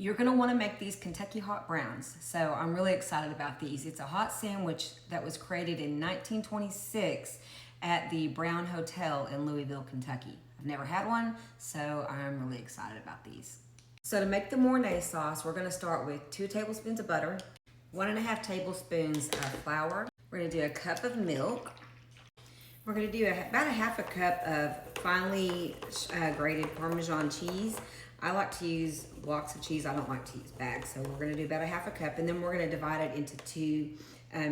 You're gonna wanna make these Kentucky hot browns. So I'm really excited about these. It's a hot sandwich that was created in 1926 at the Brown Hotel in Louisville, Kentucky. I've never had one, so I'm really excited about these. So to make the Mornay sauce, we're gonna start with 2 tablespoons of butter, 1.5 tablespoons of flour. We're gonna do a cup of milk. We're gonna do about a 1/2 cup of finely grated Parmesan cheese. I like to use blocks of cheese. I don't like to use bags. So we're gonna do about a 1/2 cup, and then we're gonna divide it into 2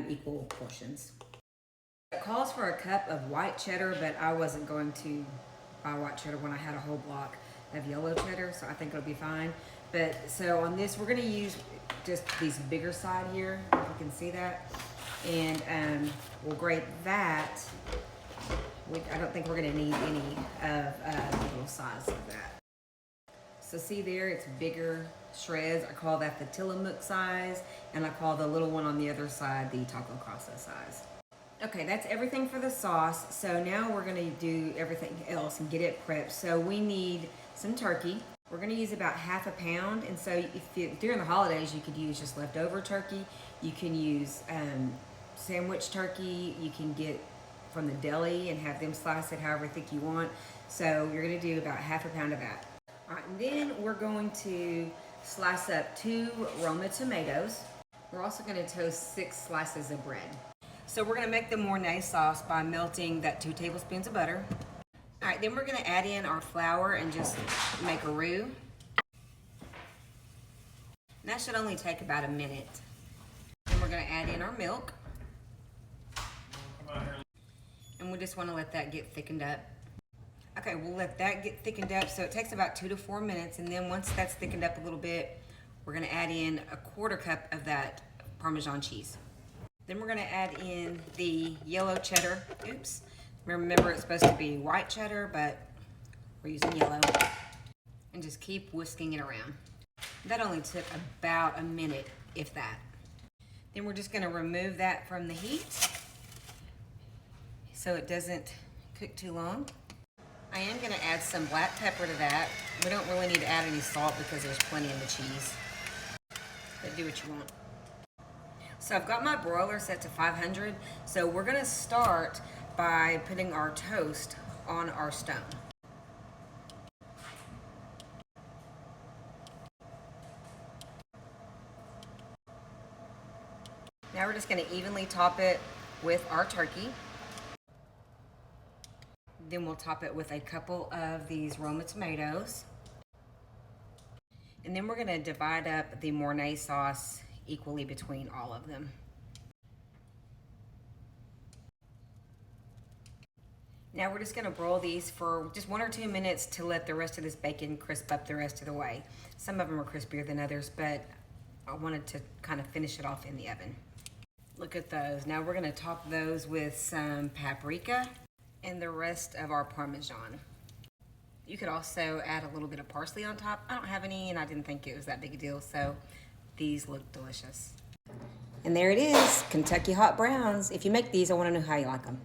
equal portions. It calls for a cup of white cheddar, but I wasn't going to buy white cheddar when I had a whole block of yellow cheddar, so I think it'll be fine. But so on this, we're gonna use just these bigger side here, if you can see that. And we'll grate that. I don't think we're gonna need any of the little size of that. So see there, it's bigger shreds. I call that the Tillamook size, and I call the little one on the other side the Taco Casa size. Okay, that's everything for the sauce. So now we're gonna do everything else and get it prepped. So we need some turkey. We're gonna use about 1/2 pound. And so during the holidays, you could use just leftover turkey. You can use sandwich turkey. You can get from the deli and have them slice it however thick you want. So you're gonna do about 1/2 pound of that. All right, and then we're going to slice up 2 Roma tomatoes. We're also gonna toast 6 slices of bread. So we're gonna make the Mornay sauce by melting that 2 tablespoons of butter. All right, then we're gonna add in our flour and just make a roux. And that should only take about a minute. Then we're gonna add in our milk. And we just wanna let that get thickened up. Okay, we'll let that get thickened up. So it takes about 2 to 4 minutes. And then once that's thickened up a little bit, we're gonna add in a 1/4 cup of that Parmesan cheese. Then we're gonna add in the yellow cheddar. Oops. Remember, it's supposed to be white cheddar, but we're using yellow. And just keep whisking it around. That only took about a minute, if that. Then we're just gonna remove that from the heat so it doesn't cook too long. I am gonna add some black pepper to that. We don't really need to add any salt because there's plenty in the cheese. But do what you want. So I've got my broiler set to 500. So we're gonna start by putting our toast on our stone. Now we're just gonna evenly top it with our turkey. Then we'll top it with a couple of these Roma tomatoes. And then we're gonna divide up the Mornay sauce equally between all of them. Now we're just gonna broil these for just 1 or 2 minutes to let the rest of this bacon crisp up the rest of the way. Some of them are crispier than others, but I wanted to kind of finish it off in the oven. Look at those. Now we're gonna top those with some paprika and the rest of our Parmesan. You could also add a little bit of parsley on top. I don't have any, and I didn't think it was that big a deal, so these look delicious. And there it is, Kentucky hot browns. If you make these, I wanna know how you like them.